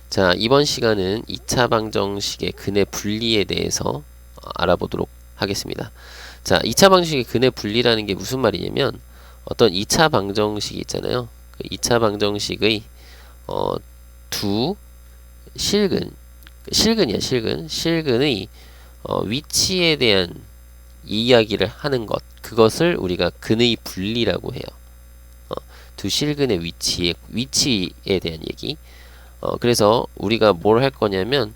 자, 이번 시간은 2차 방정식의 근의 분리에 대해서 알아보도록 하겠습니다. 자, 2차 방정식의 근의 분리라는 게 무슨 말이냐면 어떤 2차 방정식이 있잖아요. 그 2차 방정식의 두 실근의 위치에 대한 이야기를 하는 것, 그것을 우리가 근의 분리라고 해요. 두 실근의 위치에 대한 얘기. 그래서 우리가 뭘 할 거냐면,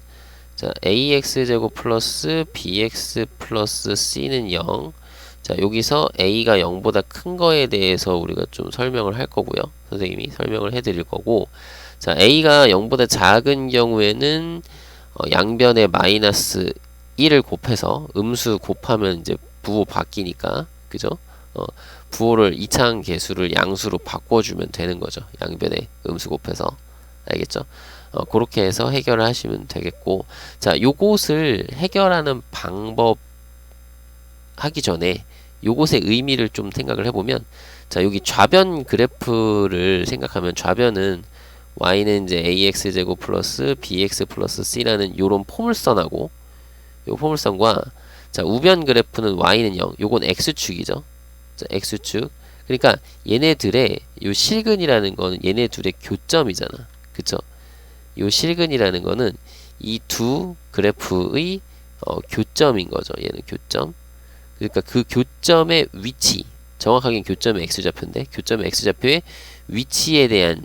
자, ax제곱 플러스 bx 플러스 c는 0. 자, 여기서 a가 0보다 큰 거에 대해서 우리가 좀 설명을 할 거고요. 선생님이 설명을 해 드릴 거고, 자, a가 0보다 작은 경우에는 양변에 마이너스 1을 곱해서 음수 곱하면 이제 부호 바뀌니까, 그죠? 부호를 이차항 계수를 양수로 바꿔주면 되는 거죠. 양변에 음수 곱해서. 알겠죠? 그렇게 해서 해결을 하시면 되겠고, 자, 요것을 해결하는 방법 하기 전에 요것의 의미를 좀 생각을 해보면, 자, 여기 좌변 그래프를 생각하면 좌변은 y는 이제 ax제곱 플러스 bx 플러스 c라는 요런 포물선하고, 요 포물선과, 자, 우변 그래프는 y는 0, 요건 x축이죠. 자, x축. 그러니까 얘네들의 요 실근이라는 거는 얘네 둘의 교점이잖아. 그쵸? 요 실근이라는 거는 이 두 그래프의 교점인 거죠. 얘는 교점. 그러니까 그 교점의 위치, 정확하게 교점의 x좌표인데, 교점의 x좌표의 위치에 대한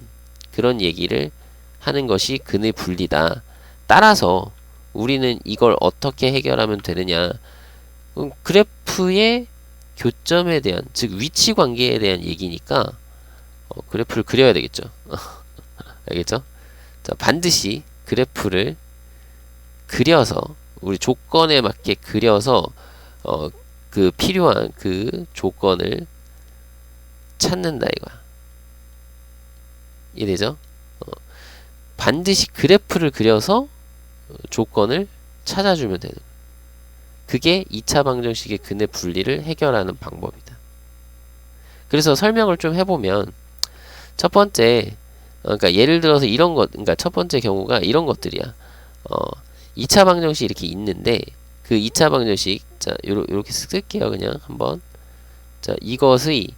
그런 얘기를 하는 것이 근의 분리다. 따라서 우리는 이걸 어떻게 해결하면 되느냐? 그래프의 교점에 대한, 즉 위치 관계에 대한 얘기니까 그래프를 그려야 되겠죠. 알겠죠? 자, 반드시 그래프를 그려서 우리 조건에 맞게 그려서 그 필요한 그 조건을 찾는다 이거야. 이해되죠? 반드시 그래프를 그려서 조건을 찾아주면 되는 거야. 그게 2차 방정식의 근의 분리를 해결하는 방법이다. 그래서 설명을 좀 해보면, 첫 번째, 그러니까 예를 들어서 이런 것, 그러니까 첫 번째 경우가 이런 것들이야. 2차 방정식이 이렇게 있는데, 그 2차 방정식, 자, 요렇게 쓸게요. 그냥 한번. 자, 이것의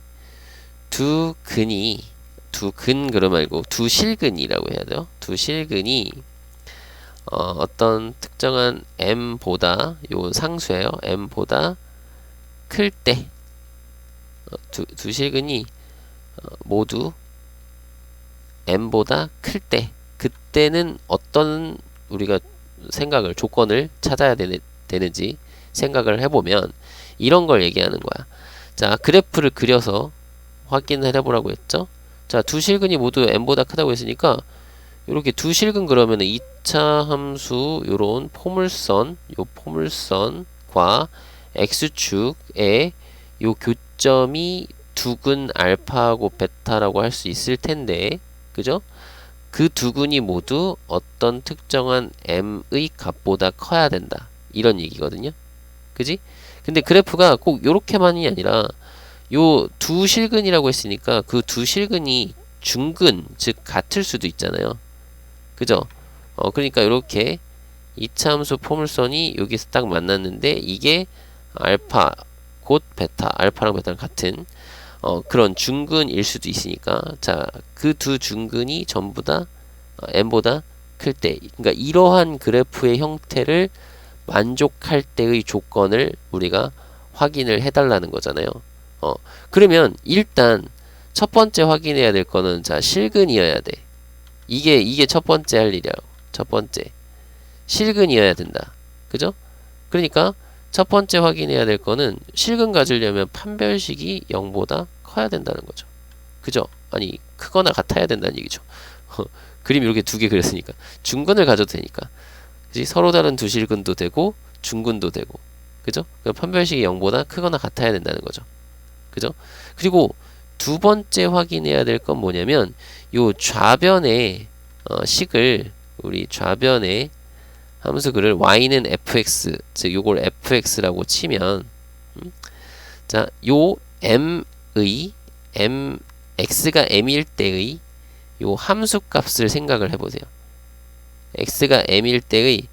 두 근 그러 말고 두 실근이라고 해야 돼요. 두 실근이 어떤 특정한 m보다, 요 상수예요. m보다 클 때, 두 실근이 모두 m보다 클 때, 그때는 어떤 우리가 생각을, 조건을 찾아야 되는지 생각을 해보면 이런 걸 얘기하는 거야. 자, 그래프를 그려서 확인을 해보라고 했죠. 자, 두 실근이 모두 m보다 크다고 했으니까 이렇게 두 실근 그러면 2차 함수 요런 포물선, 요 포물선과 x축의 요 교점이 두근 알파하고 베타라고 할 수 있을 텐데, 그죠? 그 두 근이 모두 어떤 특정한 m의 값보다 커야 된다. 이런 얘기거든요. 그지? 근데 그래프가 꼭 요렇게만이 아니라 요 두 실근이라고 했으니까 그 두 실근이 중근, 즉 같을 수도 있잖아요. 그죠? 그러니까 이렇게 2차 함수 포물선이 여기서 딱 만났는데 이게 알파 곧 베타, 알파랑 베타랑 같은 그런 중근일 수도 있으니까, 자, 그 두 중근이 전부 다 m보다 클 때, 그러니까 이러한 그래프의 형태를 만족할 때의 조건을 우리가 확인을 해달라는 거잖아요. 그러면 일단 첫 번째 확인해야 될 거는, 자, 실근이어야 돼. 이게 첫 번째 할 일이야. 첫 번째 실근이어야 된다. 그죠? 그러니까 첫 번째 확인해야 될 거는 실근 가지려면 판별식이 0보다 커야 된다는 거죠. 그죠? 아니, 크거나 같아야 된다는 얘기죠. 그림 이렇게 두 개 그렸으니까 중근을 가져도 되니까, 그지? 서로 다른 두 실근도 되고 중근도 되고, 그죠? 그러니까 판별식이 0보다 크거나 같아야 된다는 거죠. 그죠? 그리고 두 번째 확인해야 될 건 뭐냐면, 요 좌변의 식을, 우리 좌변의 함수글을 y는 fx, 즉 요걸 fx라고 치면, 자, 요 x가 m일 때의 요 함수 값을 생각을 해보세요. x가 m일 때의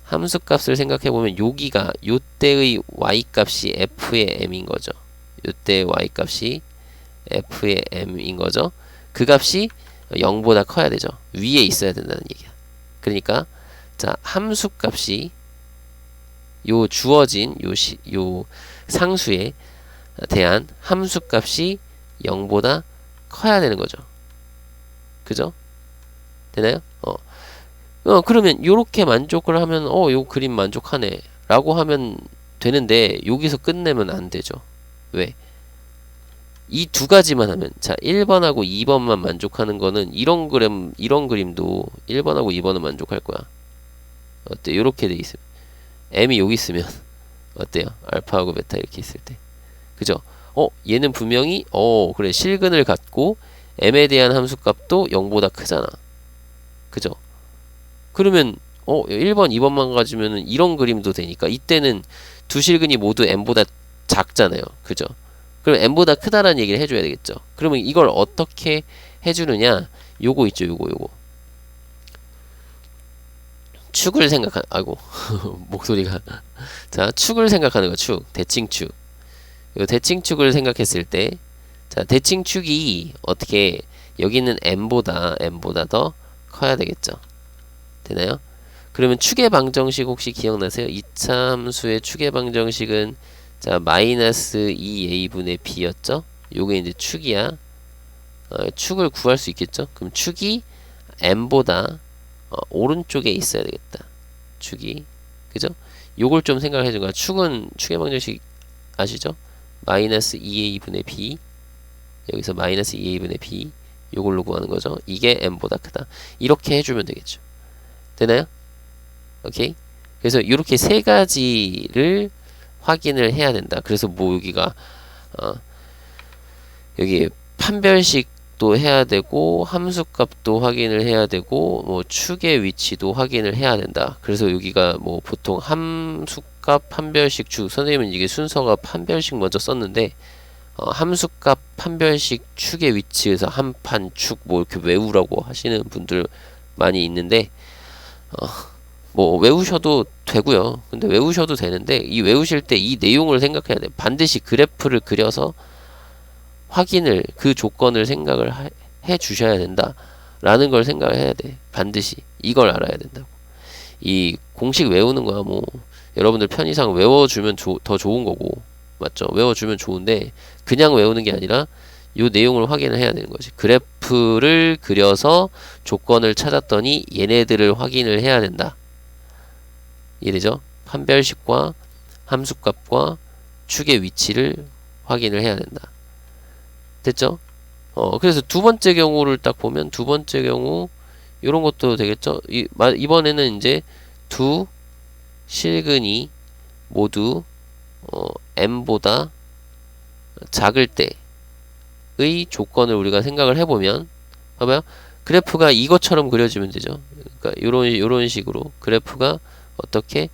함수값을 생각해보면 여기가 요때의 y값이 f의 m인 거죠. 요때의 y값이 f의 m인 거죠. 그 값이 0보다 커야 되죠. 위에 있어야 된다는 얘기야. 그러니까 자, 함수값이 요 주어진 요 상수에 대한 함수값이 0보다 커야 되는 거죠. 그죠? 되나요? 그러면 요렇게 만족을 하면 요 그림 만족하네 라고 하면 되는데 여기서 끝내면 안 되죠. 왜? 이 두 가지만 하면 자 1번하고 2번만 만족하는 거는 이런 그림도 1번하고 2번은 만족할 거야. 어때? 요렇게 돼 있으면 m이 여기 있으면 어때요? 알파하고 베타 이렇게 있을 때 그죠? 얘는 분명히 그래 실근을 갖고 m에 대한 함수값도 0보다 크잖아. 그죠? 그러면 1번, 2번만 가지면은 이런 그림도 되니까 이때는 두 실근이 모두 m보다 작잖아요. 그죠? 그럼 m보다 크다라는 얘기를 해줘야 되겠죠. 그러면 이걸 어떻게 해주느냐? 요거 있죠, 요거. 축을 아이고 목소리가 자 축을 생각하는 거 대칭축. 요 대칭축을 생각했을 때 자 대칭축이 어떻게 여기 있는 m보다 더 커야 되겠죠. 되나요? 그러면 축의 방정식 혹시 기억나세요? 2차 함수의 축의 방정식은 자 마이너스 2a분의 b였죠? 요게 이제 축이야. 축을 구할 수 있겠죠? 그럼 축이 m보다 오른쪽에 있어야 되겠다. 축이 그죠? 요걸 좀 생각해 준 거야. 축은 축의 방정식 아시죠? 마이너스 2a분의 b 여기서 마이너스 2a분의 b 요걸로 구하는 거죠. 이게 m보다 크다. 이렇게 해주면 되겠죠. 되나요? 오케이. 그래서 이렇게 세 가지를 확인을 해야 된다. 그래서 뭐 여기가 여기 판별식도 해야 되고 함수값도 확인을 해야 되고 뭐 축의 위치도 확인을 해야 된다. 그래서 여기가 뭐 보통 함수값 판별식 축 선생님은 이게 순서가 판별식 먼저 썼는데 함수값 판별식 축의 위치에서 한판 축 뭐 이렇게 외우라고 하시는 분들 많이 있는데 뭐 외우셔도 되고요. 근데 외우셔도 되는데 이 외우실 때 이 내용을 생각해야 돼. 반드시 그래프를 그려서 확인을 그 조건을 생각을 해 주셔야 된다. 라는 걸 생각을 해야 돼. 반드시 이걸 알아야 된다고. 이 공식 외우는 거야 뭐 여러분들 편의상 외워주면 더 좋은 거고 맞죠? 외워주면 좋은데 그냥 외우는 게 아니라 요 내용을 확인을 해야 되는 거지. 그래프를 그려서 조건을 찾았더니 얘네들을 확인을 해야 된다. 이해되죠? 판별식과 함수값과 축의 위치를 확인을 해야 된다. 됐죠? 그래서 두 번째 경우를 딱 보면 두 번째 경우 이런 것도 되겠죠? 이번에는 이제 두 실근이 모두 m보다 작을 때의 조건을 우리가 생각을 해보면 봐봐요. 그래프가 이것처럼 그려지면 되죠. 그러니까 요런 식으로 그래프가 어떻게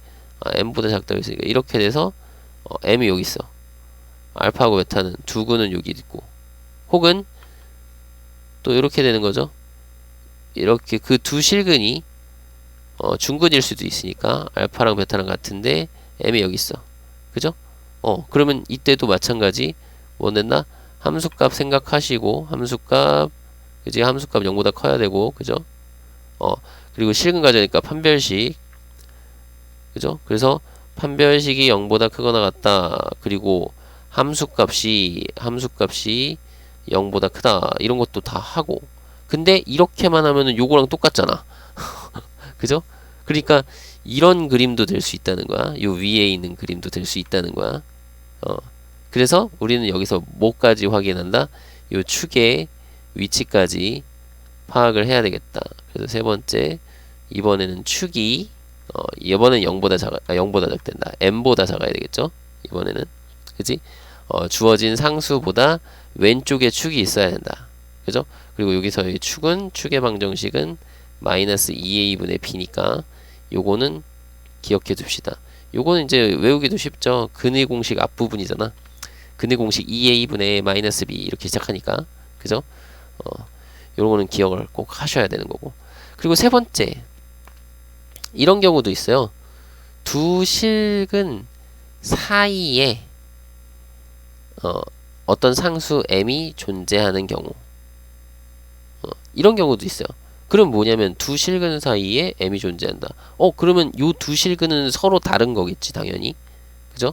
m보다 작다고 했으니까 이렇게 돼서 m이 여기 있어. 알파하고 베타는 두근은 여기 있고 혹은 또 이렇게 되는 거죠. 이렇게 그 두 실근이 중근일 수도 있으니까 알파랑 베타랑 같은데 m이 여기 있어. 그죠? 그러면 이때도 마찬가지 뭐 냈나? 함수값 생각하시고 함수값 그지? 함수값 0보다 커야 되고 그죠? 그리고 실근 가져니까 판별식 그죠? 그래서 판별식이 0보다 크거나 같다. 그리고 함수값이 0보다 크다. 이런 것도 다 하고. 근데 이렇게만 하면은 요거랑 똑같잖아. 그죠? 그러니까 이런 그림도 될 수 있다는 거야. 요 위에 있는 그림도 될 수 있다는 거야. 그래서 우리는 여기서 뭐까지 확인한다? 요 축의 위치까지 파악을 해야 되겠다. 그래서 세 번째, 이번에는 축이 이번엔 0보다 0보다 작된다. m보다 작아야 되겠죠? 이번에는. 그지? 주어진 상수보다 왼쪽에 축이 있어야 된다. 그죠? 그리고 여기서의 축의 방정식은 마이너스 2a분의 b니까 요거는 기억해 둡시다. 요거는 이제 외우기도 쉽죠. 근의 공식 앞부분이잖아. 근의 공식 2a분의 마이너스 b 이렇게 시작하니까. 그죠? 요런 거는 기억을 꼭 하셔야 되는 거고. 그리고 세 번째 이런 경우도 있어요. 두 실근 사이에 어떤 상수 m이 존재하는 경우, 이런 경우도 있어요. 그럼 뭐냐면 두 실근 사이에 m이 존재한다. 그러면 요 두 실근은 서로 다른 거겠지, 당연히. 그죠?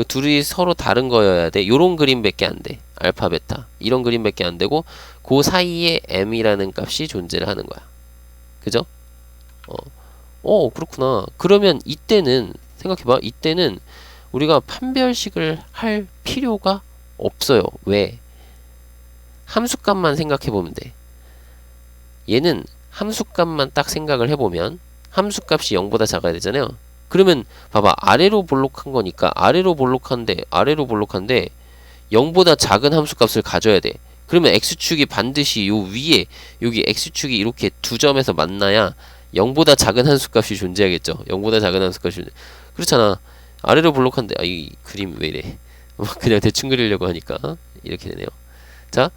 둘이 서로 다른 거여야 돼. 요런 그림밖에 안 돼. 알파, 베타. 이런 그림밖에 안 되고, 그 사이에 m이라는 값이 존재를 하는 거야. 그죠? 그렇구나. 그러면 이때는, 생각해봐. 이때는 우리가 판별식을 할 필요가 없어요. 왜? 함수값만 생각해보면 돼. 얘는 함수값만 딱 생각을 해보면 함수값이 0보다 작아야 되잖아요. 그러면 봐봐, 아래로 볼록한 거니까 아래로 볼록한데 0보다 작은 함수값을 가져야 돼. 그러면 x축이 반드시 요 위에 여기 x축이 이렇게 두 점에서 만나야 0보다 작은 함수값이 존재하겠죠. 0보다 작은 함수값이 그렇잖아. 아래로 볼록한데 이 그림 왜 이래. 그냥 대충 그리려고 하니까 이렇게 되네요. 자,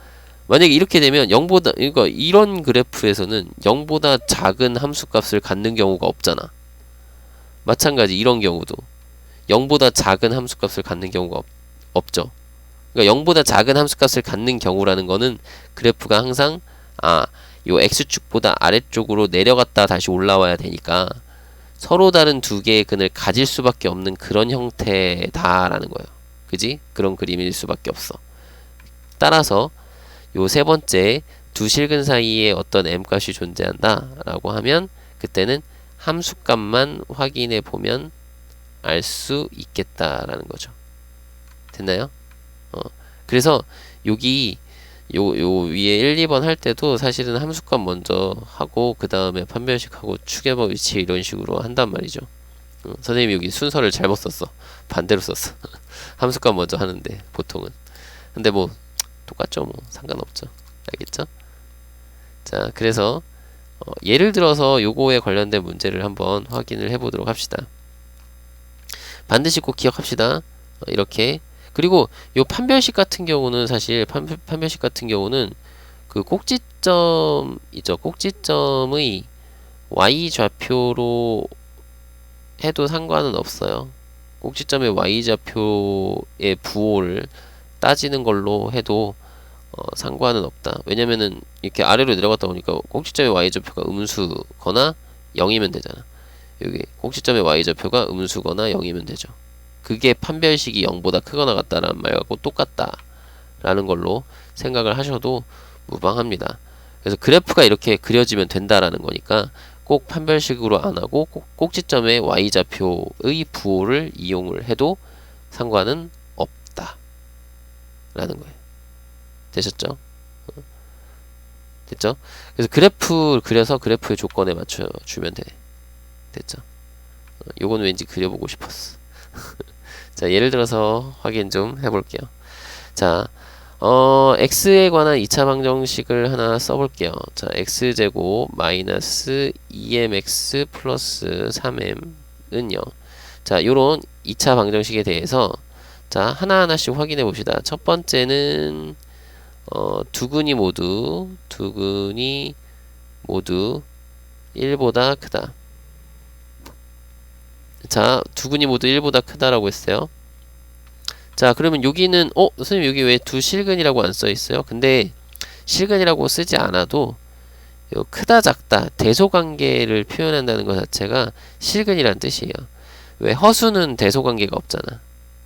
만약에 이렇게 되면 0보다, 그러니까 이런 그래프에서는 0보다 작은 함수값을 갖는 경우가 없잖아. 마찬가지 이런 경우도 0보다 작은 함수값을 갖는 경우가 없죠. 그러니까 0보다 작은 함수값을 갖는 경우라는 거는 그래프가 항상 요 x축보다 아래쪽으로 내려갔다 다시 올라와야 되니까 서로 다른 두 개의 근을 가질 수밖에 없는 그런 형태다라는 거예요. 그지? 그런 그림일 수밖에 없어. 따라서 요 세 번째 두 실근 사이에 어떤 m값이 존재한다 라고 하면 그때는 함수값만 확인해 보면 알 수 있겠다라는 거죠. 됐나요? 그래서 여기 요 위에 1, 2번 할 때도 사실은 함수값 먼저 하고 그 다음에 판별식하고 추계법 위치 이런 식으로 한단 말이죠. 선생님이 여기 순서를 잘못 썼어. 반대로 썼어. 함수값 먼저 하는데 보통은. 근데 뭐 똑같죠. 뭐 상관없죠. 알겠죠? 자, 그래서 예를 들어서 요거에 관련된 문제를 한번 확인을 해보도록 합시다. 반드시 꼭 기억합시다. 이렇게. 그리고 요 판별식 같은 경우는 사실 판별식 같은 경우는 그 꼭지점 있죠. 꼭지점의 y좌표로 해도 상관은 없어요. 꼭지점의 y좌표의 부호를 따지는 걸로 해도 상관은 없다. 왜냐면은 이렇게 아래로 내려갔다 보니까 꼭지점의 y좌표가 음수거나 0이면 되잖아. 여기 꼭지점의 y좌표가 음수거나 0이면 되죠. 그게 판별식이 0보다 크거나 같다라는 말하고 똑같다 라는 걸로 생각을 하셔도 무방합니다. 그래서 그래프가 이렇게 그려지면 된다라는 거니까 꼭 판별식으로 안 하고 꼭지점의 y좌표의 부호를 이용을 해도 상관은 없다 라는 거예요. 되셨죠? 됐죠? 그래서 그래프 그려서 그래프의 조건에 맞춰주면 돼. 됐죠? 요건 왠지 그려보고 싶었어. 자, 예를 들어서 확인 좀 해볼게요. 자, x에 관한 2차 방정식을 하나 써볼게요. 자, x제곱 마이너스 2mx 플러스 3m은요. 자, 요런 2차 방정식에 대해서 자, 하나하나씩 확인해 봅시다. 첫 번째는 두 근이 모두 1보다 크다. 자, 두 근이 모두 1보다 크다라고 했어요. 자, 그러면 여기는 선생님 여기 왜 두 실근이라고 안 써 있어요? 근데 실근이라고 쓰지 않아도 요 크다 작다 대소관계를 표현한다는 것 자체가 실근이란 뜻이에요. 왜 허수는 대소관계가 없잖아.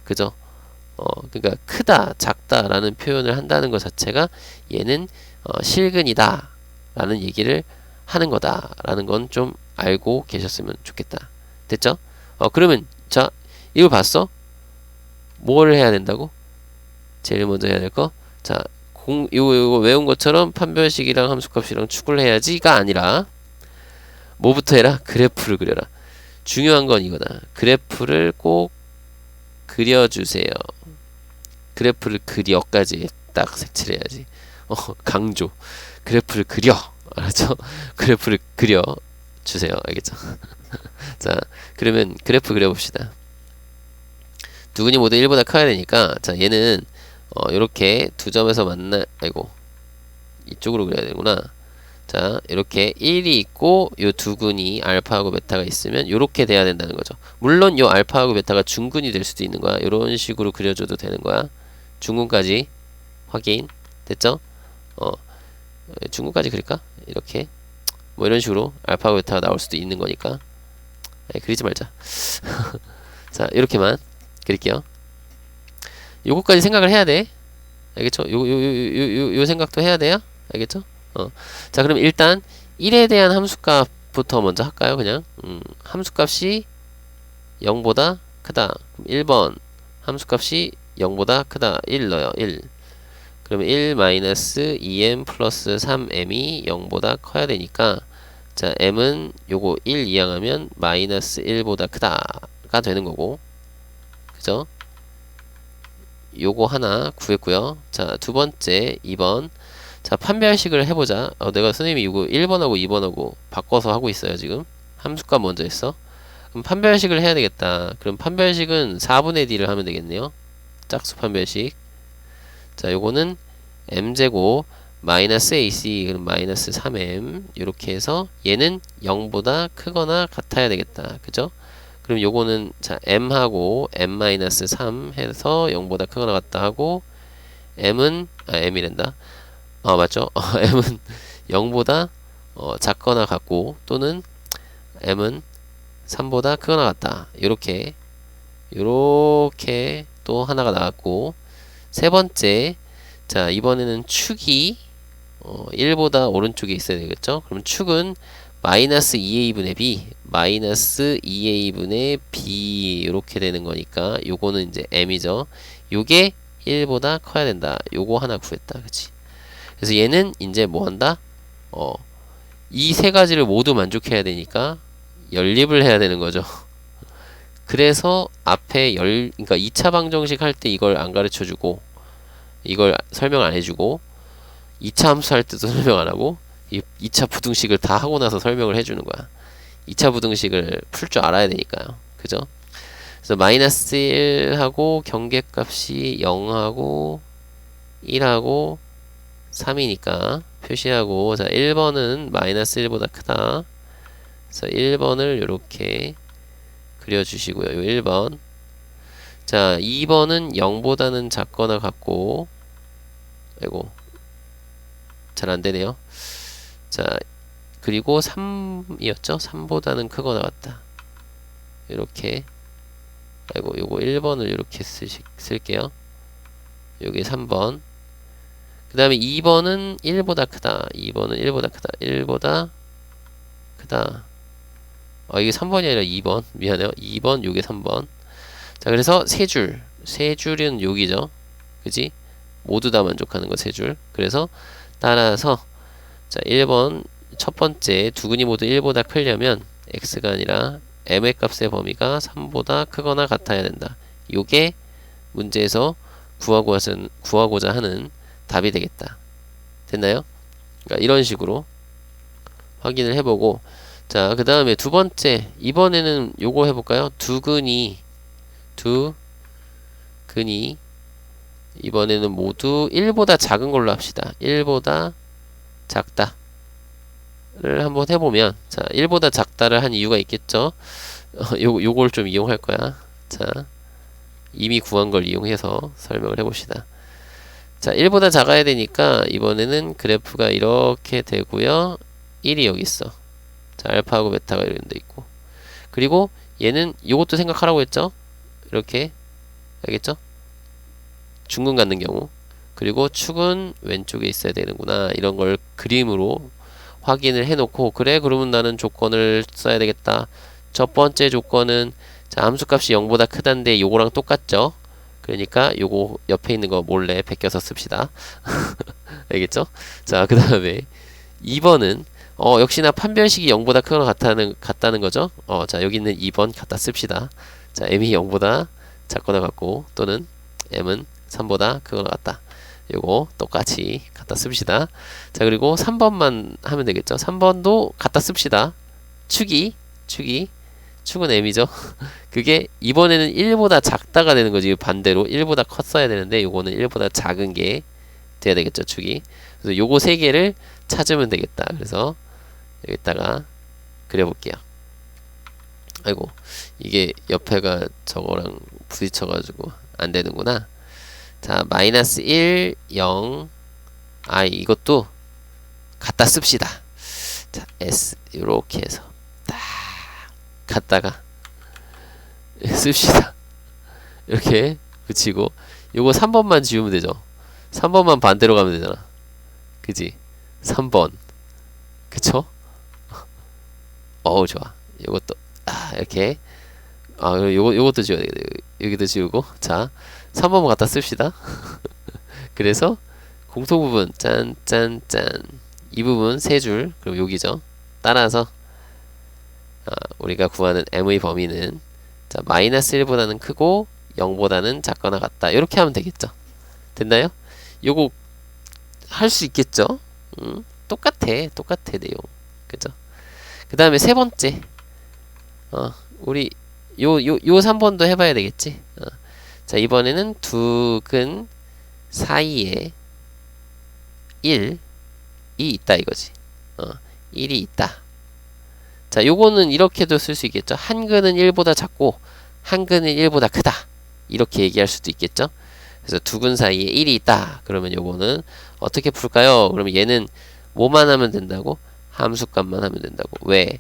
그죠? 그러니까 크다 작다라는 표현을 한다는 것 자체가 얘는 실근이다 라는 얘기를 하는 거다 라는 건 좀 알고 계셨으면 좋겠다. 됐죠? 그러면 자, 이거 봤어? 뭘 해야 된다고? 제일 먼저 해야 될 거? 자, 요거 외운 것처럼 판별식이랑 함수값이랑 축을 해야지가 아니라 뭐부터 해라? 그래프를 그려라. 중요한 건 이거다. 그래프를 꼭 그려주세요. 그래프를 그려까지 딱 색칠해야지. 강조. 그래프를 그려. 알았죠? 그래프를 그려 주세요. 알겠죠? 자, 그러면 그래프 그려봅시다. 두 근이 모두 1보다 커야 되니까 자, 얘는 요렇게 두 점에서 이쪽으로 그려야 되구나. 자, 자, 이렇게 1이 있고 요 두근이 알파하고 베타가 있으면 요렇게 돼야 된다는 거죠. 물론 요 알파하고 베타가 중근이 될 수도 있는 거야. 요런 식으로 그려줘도 되는 거야. 중근까지 확인 됐죠? 중근까지 그릴까? 이렇게 뭐 이런 식으로 알파하고 베타가 나올 수도 있는 거니까 그리지 말자. 자, 이렇게만 그릴게요. 요거까지 생각을 해야 돼. 알겠죠? 요 생각도 해야 돼요. 알겠죠? 자, 그럼 일단 1에 대한 함수값부터 먼저 할까요? 그냥 함수값이 0보다 크다. 그럼 1번 함수값이 0보다 크다. 1 넣어요. 1. 그러면 1 마이너스 2m 플러스 3m이 0보다 커야 되니까 자, m은 요거 1 이항하면 마이너스 1보다 크다가 되는 거고 그죠? 요거 하나 구했고요. 자, 두 번째 2번. 자, 판별식을 해보자. 내가 선생님이 이거 1번하고 2번하고 바꿔서 하고 있어요. 지금 함수값 먼저 했어. 그럼 판별식을 해야 되겠다. 그럼 판별식은 4분의 d를 하면 되겠네요. 짝수 판별식. 자, 요거는 m제곱 마이너스 ac 그럼 마이너스 3m 이렇게 해서 얘는 0보다 크거나 같아야 되겠다. 그죠? 그럼 요거는 자 m하고 m-3 해서 0보다 크거나 같다 하고 m은 m이란다. 맞죠? m은 0보다 작거나 같고 또는 m은 3보다 크거나 같다. 요렇게 또 하나가 나왔고 세 번째 자 이번에는 축이 1보다 오른쪽에 있어야 되겠죠? 그럼 축은 마이너스 2a분의 b 마이너스 2a분의 b 이렇게 되는 거니까 요거는 이제 m이죠. 요게 1보다 커야 된다. 요거 하나 구했다. 그치? 그래서 얘는 이제 뭐 한다? 이 세 가지를 모두 만족해야 되니까 연립을 해야 되는 거죠. 그래서 앞에 그러니까 2차 방정식 할 때 이걸 안 가르쳐 주고 이걸 설명 안 해주고 2차 함수 할 때도 설명 안 하고 2차 부등식을 다 하고 나서 설명을 해주는 거야. 2차 부등식을 풀 줄 알아야 되니까요. 그죠? 그래서 마이너스 1하고 경계값이 0하고 1하고 3이니까 표시하고 자 1번은 마이너스 1보다 크다. 그래서 1번을 이렇게 그려주시고요. 요 1번 자 2번은 0보다는 작거나 같고 아이고 잘 안되네요. 자 그리고 3이었죠? 3보다는 크거나 같다. 이렇게 아이고 요거 1번을 이렇게 쓸게요. 요게 3번 그 다음에 2번은 1보다 크다. 2번은 1보다 크다. 1보다 크다. 이게 3번이 아니라 2번. 미안해요. 2번, 요게 3번. 자, 그래서 세 줄은 여기죠. 그지? 모두 다 만족하는 거 세 줄. 그래서 따라서 자, 1번 첫 번째 두근이 모두 1보다 크려면 x가 아니라 m의 값의 범위가 3보다 크거나 같아야 된다. 요게 문제에서 구하고자 하는 답이 되겠다. 됐나요? 그러니까 이런 식으로 확인을 해보고 자, 그 다음에 두 번째 이번에는 요거 해볼까요? 두근이 이번에는 모두 1보다 작은 걸로 합시다. 1보다 작다 를 한번 해보면 자 1보다 작다를 한 이유가 있겠죠. 요걸 좀 이용할 거야. 자 이미 구한 걸 이용해서 설명을 해봅시다. 자 1보다 작아야 되니까 이번에는 그래프가 이렇게 되고요. 1이 여기 있어. 자 알파하고 베타가 이런 데 있고 그리고 얘는 요것도 생각하라고 했죠. 이렇게 알겠죠? 중근 갖는 경우 그리고 축은 왼쪽에 있어야 되는구나. 이런 걸 그림으로 확인을 해놓고 그래 그러면 나는 조건을 써야 되겠다. 첫 번째 조건은 자 함수값이 0보다 크다는데 요거랑 똑같죠. 그러니까 요거 옆에 있는 거 몰래 베껴서 씁시다. 알겠죠? 자 그 다음에 2번은 역시나 판별식이 0보다 크거나 같다는 거죠. 자 여기 있는 2번 갖다 씁시다. 자 m이 0보다 작거나 같고 또는 m은 3보다 크거나 같다. 요거 똑같이 갖다 씁시다. 자 그리고 3번만 하면 되겠죠. 3번도 갖다 씁시다. 축은 m이죠. 그게 이번에는 1보다 작다가 되는 거지. 반대로 1보다 컸어야 되는데 요거는 1보다 작은 게 돼야 되겠죠. 축이. 그래서 요거 세 개를 찾으면 되겠다. 그래서 여기다가 그려볼게요. 아이고, 이게 옆에가 저거랑 부딪혀가지고 안 되는구나. 자, 마이너스 1, 0, 이것도 갖다 씁시다. 자, S 이렇게 해서 딱 갖다가 씁시다. 이렇게 붙이고 요거 3번만 지우면 되죠. 3번만 반대로 가면 되잖아. 그지? 3번. 그쵸? 어우, 좋아. 요것도 이렇게 요것도 지워야 되겠다. 여기도 지우고. 자, 3번만 갖다 씁시다. 그래서 공통 부분 짠짠짠, 이 부분 세 줄, 그럼 여기죠. 따라서 우리가 구하는 m의 범위는 자, 마이너스 1보다는 크고 0보다는 작거나 같다. 이렇게 하면 되겠죠. 됐나요? 요거 할 수 있겠죠? 똑같아 내용. 그죠? 그 다음에 세 번째, 우리 요 3번도 해봐야 되겠지. 자, 이번에는 두 근 사이에 1이 있다 이거지. 1이 있다. 자, 요거는 이렇게도 쓸 수 있겠죠. 한 근은 1보다 작고 한 근은 1보다 크다. 이렇게 얘기할 수도 있겠죠. 그래서 두 근 사이에 1이 있다. 그러면 요거는 어떻게 풀까요? 그러면 얘는 뭐만 하면 된다고? 함수값만 하면 된다고. 왜?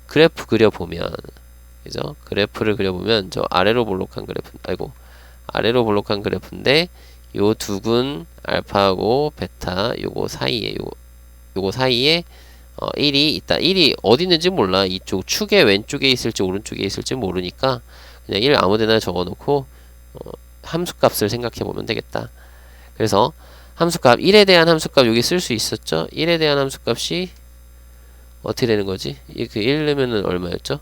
그래프 그려보면, 그죠? 그래프를 그려보면 저 아래로 볼록한 그래프, 아래로 볼록한 그래프인데 요 두 근 알파하고 베타 요거 사이에 요거 사이에 1이 있다. 1이 어디 있는지 몰라. 이쪽 축의 왼쪽에 있을지 오른쪽에 있을지 모르니까 그냥 1 아무데나 적어놓고 함수값을 생각해보면 되겠다. 그래서 함수값 1에 대한 함수값 여기 쓸 수 있었죠. 1에 대한 함수값이 어떻게 되는 거지? 그 1 넣으면은 얼마였죠?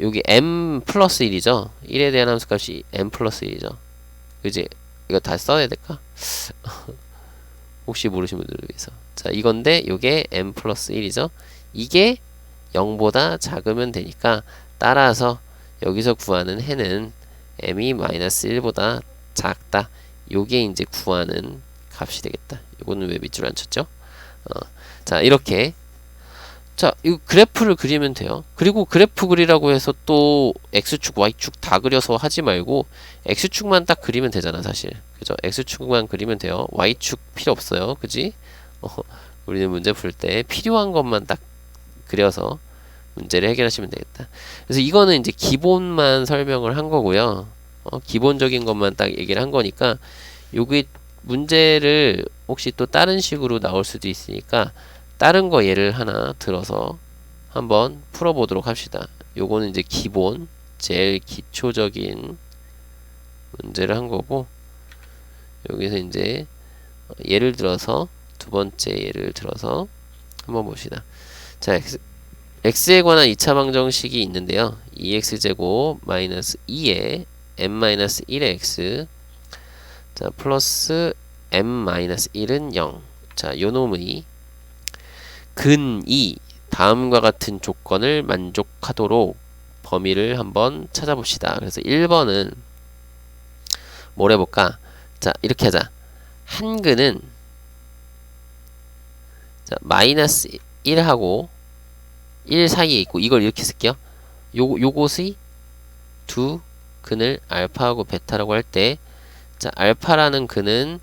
여기 m 플러스 1이죠. 1에 대한 함수값이 m 플러스 1이죠. 그지? 이거 다 써야 될까? 혹시 모르신 분들을 위해서. 자, 이건데 요게 m 플러스 1이죠. 이게 0보다 작으면 되니까 따라서 여기서 구하는 해는 m이 마이너스 1보다 작다. 요게 이제 구하는 값이 되겠다. 요거는 왜 밑줄 안 쳤죠? 자, 이렇게. 자, 이 그래프를 그리면 돼요. 그리고 그래프 그리라고 해서 또 x축, y축 다 그려서 하지 말고 x축만 딱 그리면 되잖아, 사실. 그죠? x축만 그리면 돼요. y축 필요 없어요. 그지? 우리는 문제 풀 때 필요한 것만 딱 그려서 문제를 해결하시면 되겠다. 그래서 이거는 이제 기본만 설명을 한 거고요. 기본적인 것만 딱 얘기를 한 거니까 여기 문제를 혹시 또 다른 식으로 나올 수도 있으니까 다른 거 예를 하나 들어서 한번 풀어보도록 합시다. 요거는 이제 기본, 제일 기초적인 문제를 한 거고, 여기서 이제 예를 들어서 두 번째 예를 들어서 한번 봅시다. 자, x에 관한 2차 방정식이 있는데요. 2x제곱 마이너스 2에 m-1의 x, 자, 플러스 m-1은 0. 자, 요놈의 근이 다음과 같은 조건을 만족하도록 범위를 한번 찾아봅시다. 그래서 1번은 뭘 해볼까? 자, 이렇게 하자. 한 근은 자, 마이너스 1하고 1 사이에 있고, 이걸 이렇게 쓸게요. 요것의 두 근을 알파하고 베타라고 할 때, 자, 알파라는 근은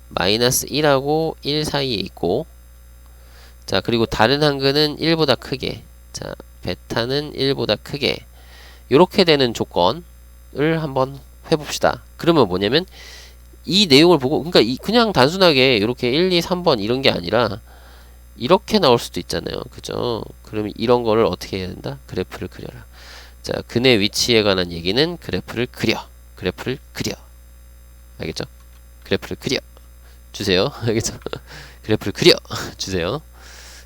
마이너스 1하고 1 사이에 있고, 자, 그리고 다른 한 근은 1보다 크게, 자, 베타는 1보다 크게, 요렇게 되는 조건을 한번 해봅시다. 그러면 뭐냐면 이 내용을 보고, 그러니까 그냥 단순하게 이렇게 1, 2, 3번 이런 게 아니라 이렇게 나올 수도 있잖아요. 그죠? 그러면 이런 거를 어떻게 해야 된다? 그래프를 그려라. 자, 근의 위치에 관한 얘기는 그래프를 그려. 그래프를 그려. 알겠죠? 그래프를 그려 주세요. 알겠죠? 그래프를 그려 주세요.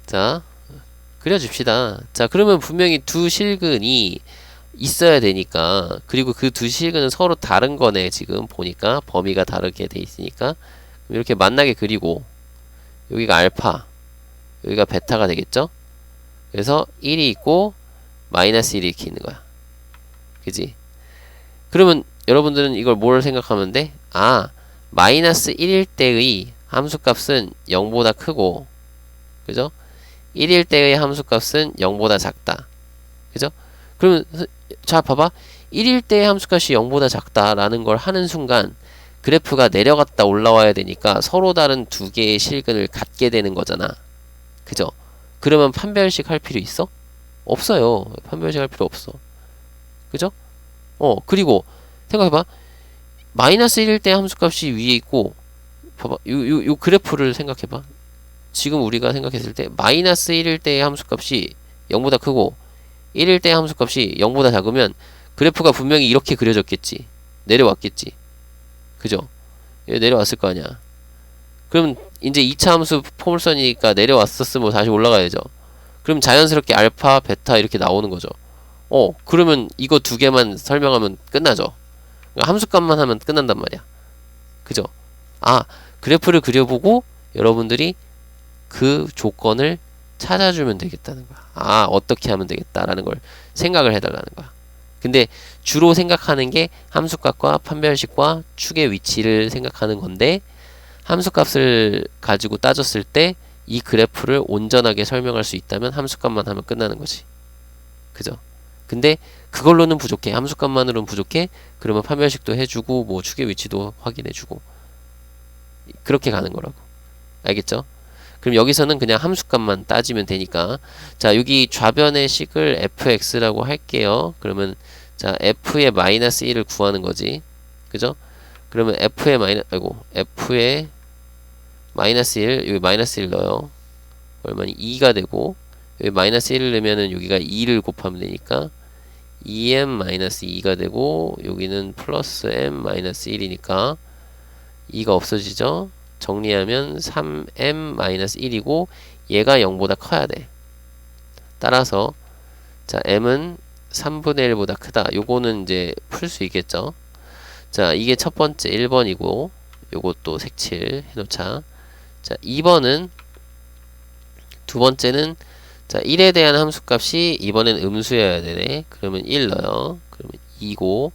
자, 그려줍시다. 자, 그러면 분명히 두 실근이 있어야 되니까, 그리고 그 두 실근은 서로 다른 거네. 지금 보니까 범위가 다르게 돼 있으니까 이렇게 만나게 그리고, 여기가 알파, 여기가 베타가 되겠죠? 그래서 1이 있고 마이너스 1이 이렇게 있는 거야. 그지? 그러면 여러분들은 이걸 뭘 생각하면 돼? 아, 마이너스 1일 때의 함수값은 0보다 크고 그죠? 1일 때의 함수값은 0보다 작다. 그죠? 그러면 자 봐봐. 1일 때의 함수값이 0보다 작다라는 걸 하는 순간 그래프가 내려갔다 올라와야 되니까 서로 다른 두 개의 실근을 갖게 되는 거잖아. 그죠? 그러면 판별식 할 필요 있어? 없어요. 판별식 할 필요 없어. 그죠? 그리고 생각해봐. 마이너스 1일 때 함수값이 위에 있고 봐봐. 요 그래프를 생각해봐. 지금 우리가 생각했을 때 마이너스 1일 때의 함수값이 0보다 크고 1일 때의 함수값이 0보다 작으면 그래프가 분명히 이렇게 그려졌겠지. 내려왔겠지. 그죠? 내려왔을 거 아니야. 그럼 이제 2차 함수 포물선이니까 내려왔었으면 다시 올라가야죠. 그럼 자연스럽게 알파, 베타 이렇게 나오는 거죠. 그러면 이거 두 개만 설명하면 끝나죠. 그러니까 함수값만 하면 끝난단 말이야. 그죠? 그래프를 그려보고 여러분들이 그 조건을 찾아주면 되겠다는 거야. 어떻게 하면 되겠다라는 걸 생각을 해달라는 거야. 근데 주로 생각하는 게 함수값과 판별식과 축의 위치를 생각하는 건데 함수값을 가지고 따졌을 때 이 그래프를 온전하게 설명할 수 있다면 함수값만 하면 끝나는 거지. 그죠? 근데 그걸로는 부족해. 함수값만으로는 부족해. 그러면 판별식도 해주고 뭐 축의 위치도 확인해주고 그렇게 가는 거라고. 알겠죠? 그럼 여기서는 그냥 함수값만 따지면 되니까 자 여기 좌변의 식을 fx라고 할게요. 그러면 자 f의 마이너스 1을 구하는 거지. 그죠? 그러면 f의 마이너스 1 여기 마이너스 1 넣어요. 얼마니? 2가 되고 여기 마이너스 1을 넣으면은 여기가 2를 곱하면 되니까 2m 마이너스 2가 되고 여기는 플러스 m 마이너스 1이니까 2가 없어지죠. 정리하면 3m-1이고 얘가 0보다 커야 돼. 따라서 자 m은 3분의 1보다 크다. 요거는 이제 풀 수 있겠죠. 자 이게 첫 번째 1번이고 요것도 색칠 해놓자. 자 2번은 두 번째는 자 1에 대한 함수값이 이번엔 음수여야 되네. 그러면 1 넣어요. 그러면 2고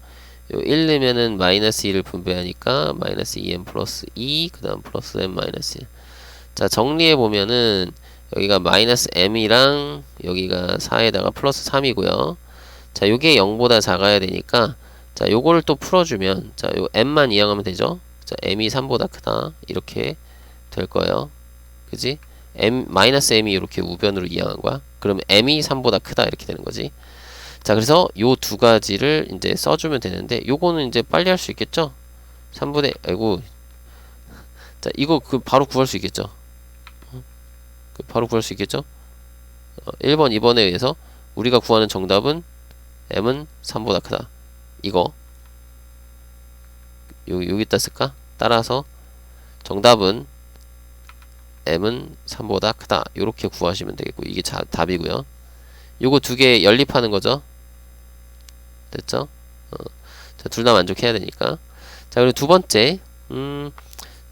요 1 넣으면은 마이너스 2를 분배하니까 마이너스 2m 플러스 2 그 다음 플러스 m 마이너스 1. 자 정리해보면은 여기가 마이너스 m이랑 여기가 4에다가 플러스 3이고요. 자 요게 0보다 작아야 되니까 자 요거를 또 풀어주면 자 요 m만 이항하면 되죠. 자 m이 3보다 크다 이렇게 될 거예요. 그지? 마이너스 m이 이렇게 우변으로 이항한 거야. 그러면 m이 3보다 크다 이렇게 되는 거지. 자 그래서 요 두 가지를 이제 써주면 되는데 요거는 이제 빨리 할 수 있겠죠? 3분의 자 이거 바로 구할 수 있겠죠? 바로 구할 수 있겠죠? 1번 2번에 의해서 우리가 구하는 정답은 m은 3보다 크다. 이거 여기다 쓸까? 따라서 정답은 m은 3보다 크다. 요렇게 구하시면 되겠고 이게 답이고요. 요거 두 개 연립하는 거죠. 됐죠? 자, 둘 다 만족해야 되니까. 자, 그리고 두 번째.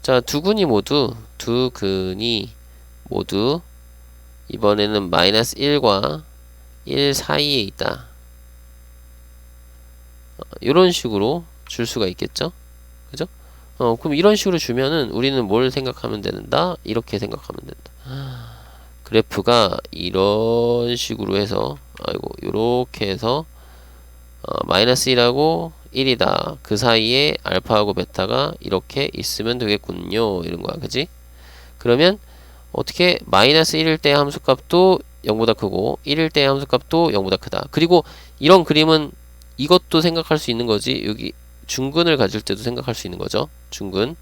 자, 두 근이 모두 이번에는 마이너스 1과 1 사이에 있다. 이런 식으로 줄 수가 있겠죠? 그죠? 그럼 이런 식으로 주면은 우리는 뭘 생각하면 된다? 이렇게 생각하면 된다. 그래프가 이런 식으로 해서 요렇게 해서 마이너스 1하고 1이다. 그 사이에 알파하고 베타가 이렇게 있으면 되겠군요. 이런 거야. 그지? 그러면 어떻게 마이너스 1일 때 함수값도 0보다 크고 1일 때 함수값도 0보다 크다. 그리고 이런 그림은 이것도 생각할 수 있는 거지. 여기 중근을 가질 때도 생각할 수 있는 거죠. 중근.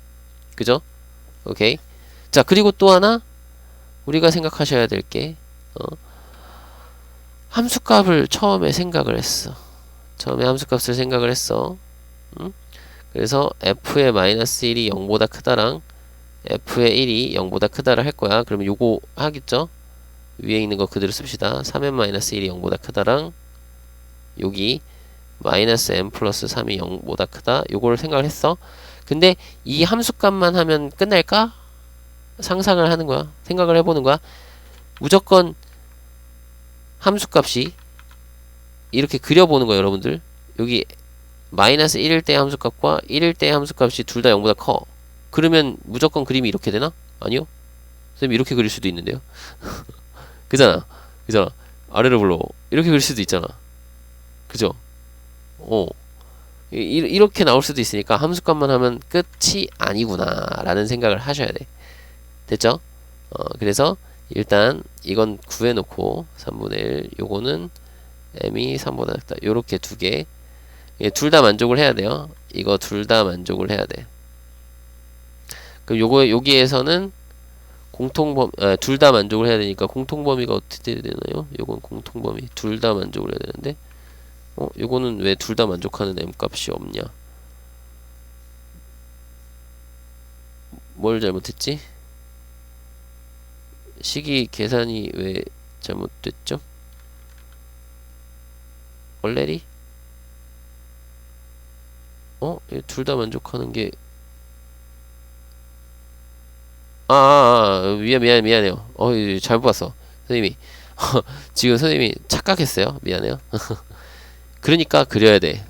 그죠? 오케이. 자, 그리고 또 하나 우리가 생각하셔야 될 게 함수값을 처음에 생각을 했어. 처음에 함수값을 생각을 했어. 그래서 f의 마이너스 1이 0보다 크다랑 f의 1이 0보다 크다를 할 거야. 그러면 요거 하겠죠? 위에 있는 거 그대로 씁시다. 3m 마이너스 1이 0보다 크다랑 여기 마이너스 m 플러스 3이 0보다 크다. 요거를 생각을 했어. 근데 이 함수값만 하면 끝날까? 상상을 하는 거야. 생각을 해보는 거야. 무조건 함수값이 이렇게 그려보는 거예요, 여러분들. 여기 마이너스 1일 때 함수값과 1일 때 함수값이 둘 다 0보다 커. 그러면 무조건 그림이 이렇게 되나? 아니요. 선생님 이렇게 그릴 수도 있는데요. 그잖아. 그잖아. 아래로 불러. 이렇게 그릴 수도 있잖아. 그죠? 어. 이렇게 나올 수도 있으니까 함수값만 하면 끝이 아니구나 라는 생각을 하셔야 돼. 됐죠? 그래서 일단 이건 구해놓고 3분의 1 요거는 m이 3보다 작다 요렇게 두 개 둘 다 만족을 해야 돼요. 이거 둘 다 만족을 해야 돼. 그럼 요거 여기에서는 둘 다 만족을 해야 되니까 공통범위가 어떻게 되나요? 요건 공통범위 둘 다 만족을 해야 되는데 요거는 왜 둘 다 만족하는 m 값이 없냐? 뭘 잘못했지? 식이 계산이 왜 잘못됐죠? 얼레리? 둘 다 만족하는 게 미안해요. 잘못 봤어. 선생님이 지금 선생님이 착각했어요. 미안해요. 그러니까 그려야 돼.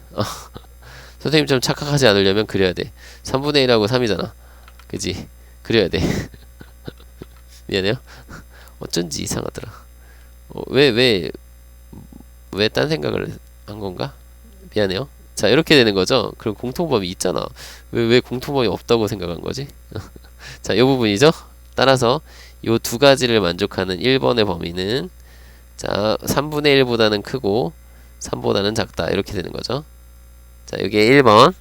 선생님처럼 착각하지 않으려면 그려야 돼. 3분의 1하고 3이잖아. 그지? 그려야 돼. 미안해요. 어쩐지 이상하더라. 왜 딴 생각을 한 건가? 미안해요. 자, 이렇게 되는 거죠. 그럼 공통범위 있잖아. 왜 공통범위 없다고 생각한 거지? 자, 이 부분이죠. 따라서 요 두 가지를 만족하는 1번의 범위는 자, 3분의 1보다는 크고 3보다는 작다. 이렇게 되는 거죠. 자, 여기에 1번.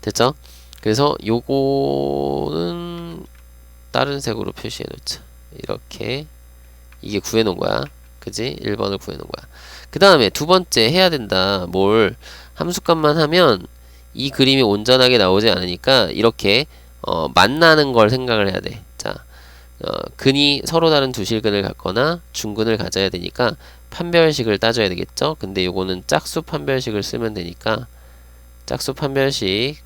됐죠? 그래서 요거는 다른 색으로 표시해 놓자. 이렇게 이게 구해 놓은 거야. 그지? 1번을 구해 놓은 거야. 그 다음에 두 번째 해야 된다. 뭘 함수값만 하면 이 그림이 온전하게 나오지 않으니까 이렇게 만나는 걸 생각을 해야 돼. 자, 근이 서로 다른 두 실근을 갖거나 중근을 가져야 되니까 판별식을 따져야 되겠죠? 근데 요거는 짝수 판별식을 쓰면 되니까 짝수 판별식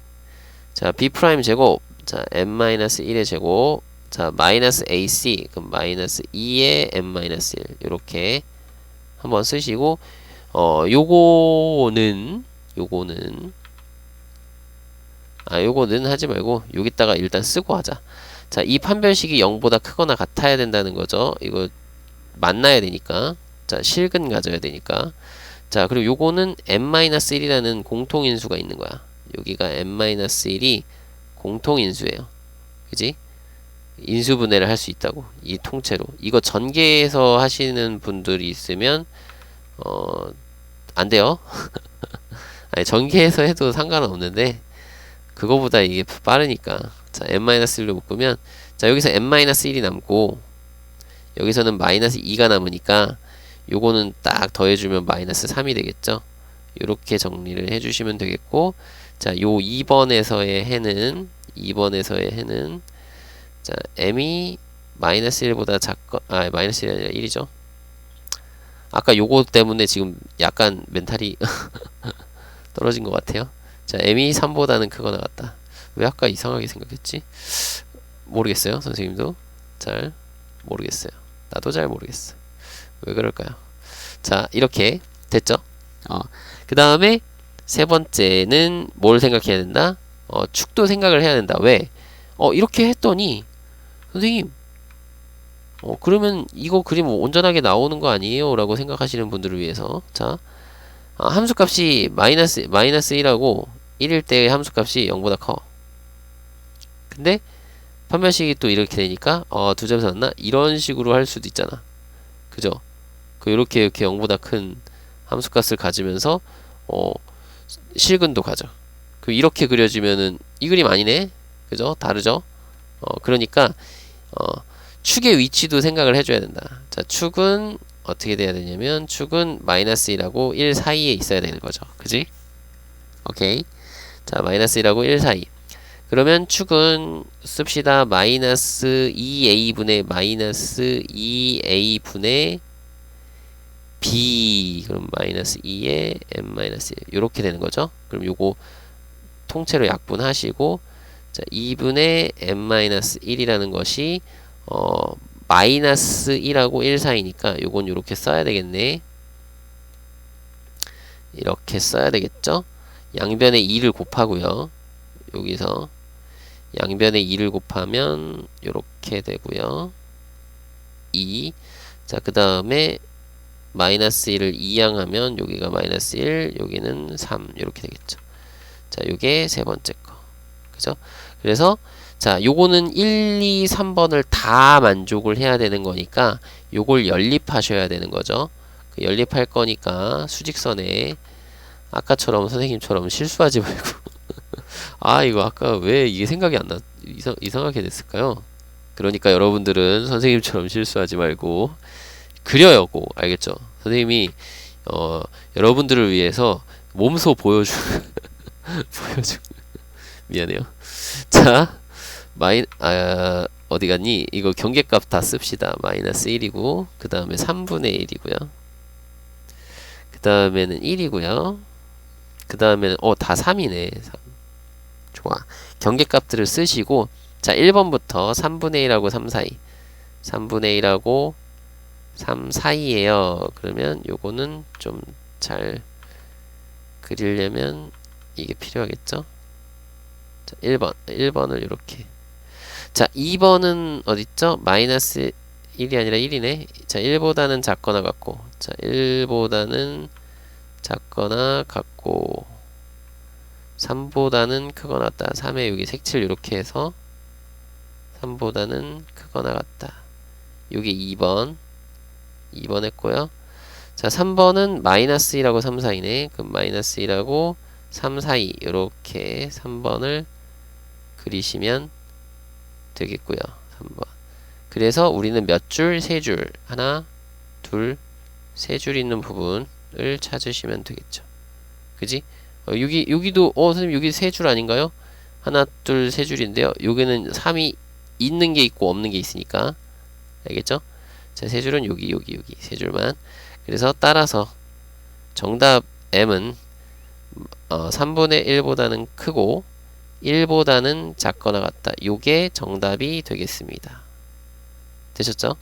자 b 프라임 제곱 자 m-1의 제곱 자 마이너스 ac 그럼 마이너스 2의 m-1 요렇게 한번 쓰시고 요거는 하지 말고 여기다가 일단 쓰고 하자. 자, 이 판별식이 0보다 크거나 같아야 된다는 거죠. 이거 만나야 되니까. 자, 실근 가져야 되니까. 자, 그리고 요거는 m-1이라는 공통인수가 있는 거야. 여기가 m-1이 공통인수예요. 그지? 인수분해를 할 수 있다고. 이 통째로. 이거 전개해서 하시는 분들이 있으면 안 돼요. 아니, 전개해서 해도 상관은 없는데 그거보다 이게 빠르니까. 자, m-1로 묶으면 자, 여기서 m-1이 남고 여기서는 마이너스 2가 남으니까 요거는 딱 더해주면 마이너스 3이 되겠죠. 요렇게 정리를 해주시면 되겠고 자, 요 2번에서의 해는 자, m이 마이너스 1보다 마이너스 1이 아니라 1이죠. 아까 요거 때문에 지금 약간 멘탈이 떨어진 것 같아요. 자, m이 3보다는 크거나 같다. 왜 아까 이상하게 생각했지? 모르겠어요. 선생님도 잘 모르겠어요. 나도 잘 모르겠어. 왜 그럴까요? 자, 이렇게 됐죠? 그 다음에 세 번째는 뭘 생각해야 된다? 축도 생각을 해야 된다. 왜? 이렇게 했더니 선생님 그러면 이거 그림 온전하게 나오는 거 아니에요? 라고 생각하시는 분들을 위해서 자, 함수값이 마이너스 1하고 1일 때 함수값이 0보다 커. 근데 판별식이 또 이렇게 되니까 두 점에서 났나? 이런 식으로 할 수도 있잖아. 그죠? 이렇게 0보다 큰 함수값을 가지면서 실근도 가져. 이렇게 그려지면은 이 그림 아니네? 그죠? 다르죠? 그러니까 축의 위치도 생각을 해줘야 된다. 자, 축은 어떻게 돼야 되냐면 축은 마이너스 1하고 1 사이에 있어야 되는 거죠. 그지? 오케이. 자, 마이너스 1하고 1 사이. 그러면 축은 씁시다. 마이너스 2a분의 마이너스 2a분의 b 그럼 마이너스 2의 m-1 요렇게 되는 거죠. 그럼 요거 통째로 약분하시고 자, 2분의 m-1이라는 것이 마이너스 1하고 1 사이니까 요건 요렇게 써야 되겠네. 이렇게 써야 되겠죠. 양변에 2를 곱하고요. 여기서 양변에 2를 곱하면 요렇게 되고요. 2. 자, 그 다음에 마이너스 1을 이항하면 여기가 마이너스 1, 여기는 3 이렇게 되겠죠. 자, 요게 세 번째 거. 그죠? 그래서 자, 요거는 1, 2, 3번을 다 만족을 해야 되는 거니까 요걸 연립하셔야 되는 거죠. 그 연립할 거니까 수직선에 아까처럼 선생님처럼 실수하지 말고 아, 이거 아까 왜 이게 생각이 안 나, 이상하게 됐을까요? 그러니까 여러분들은 선생님처럼 실수하지 말고 그려요, 꼭. 알겠죠? 선생님이 여러분들을 위해서 몸소 보여주 보여주 미안해요. 자, 어디 갔니? 이거 경계값 다 씁시다. 마이너스 1이고 그 다음에 3분의 1이고요. 그 다음에는 1이고요. 그 다음에는 다 3이네. 3. 좋아. 경계값들을 쓰시고 자, 1번부터 3분의 1하고 3 사이 3분의 1하고 3 사이에요. 그러면 요거는 좀 잘 그리려면 이게 필요하겠죠? 자, 1번을 이렇게. 자, 2번은 어딨죠? 마이너스 1이 아니라 1이네. 자, 1보다는 작거나 같고. 자, 1보다는 작거나 같고. 3보다는 크거나 같다. 3에 여기 색칠 이렇게 해서 3보다는 크거나 같다. 요게 2번 했고요. 자, 3번은 마이너스 1하고 3 사이네. 그럼 마이너스 1하고 3 사이 이렇게 3번을 그리시면 되겠고요. 3번. 그래서 우리는 몇 줄? 세 줄. 하나, 둘, 세 줄 있는 부분을 찾으시면 되겠죠. 그지? 여기도 선생님 여기 세 줄 아닌가요? 하나, 둘, 세 줄인데요. 여기는 3이 있는 게 있고 없는 게 있으니까. 알겠죠? 자, 세 줄은 여기 세 줄만. 그래서 따라서 정답 M은 3분의 1보다는 크고 1보다는 작거나 같다. 요게 정답이 되겠습니다. 되셨죠?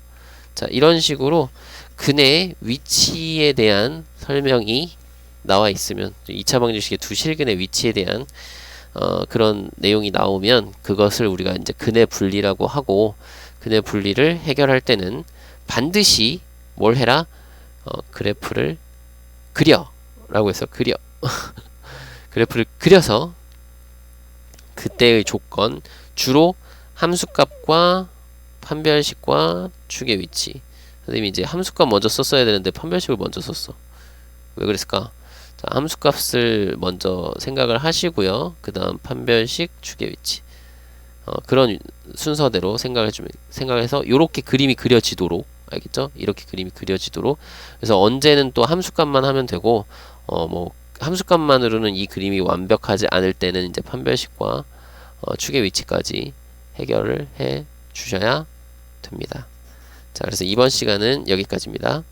자, 이런 식으로 근의 위치에 대한 설명이 나와 있으면 2차 방정식의 두 실근의 위치에 대한 그런 내용이 나오면 그것을 우리가 이제 근의 분리라고 하고, 근의 분리를 해결할 때는 반드시 뭘 해라? 그래프를 그려 라고 해서 그려 그래프를 그려서 그때의 조건, 주로 함수값과 판별식과 축의 위치. 선생님이 이제 함수값 먼저 썼어야 되는데 판별식을 먼저 썼어. 왜 그랬을까? 자, 함수값을 먼저 생각을 하시고요. 그 다음 판별식, 축의 위치. 그런 순서대로 생각해서 요렇게 그림이 그려지도록, 알겠죠? 이렇게 그림이 그려지도록. 그래서 언제는 또 함수값만 하면 되고, 뭐 함수값만으로는 이 그림이 완벽하지 않을 때는 이제 판별식과 축의 위치까지 해결을 해 주셔야 됩니다. 자, 그래서 이번 시간은 여기까지입니다.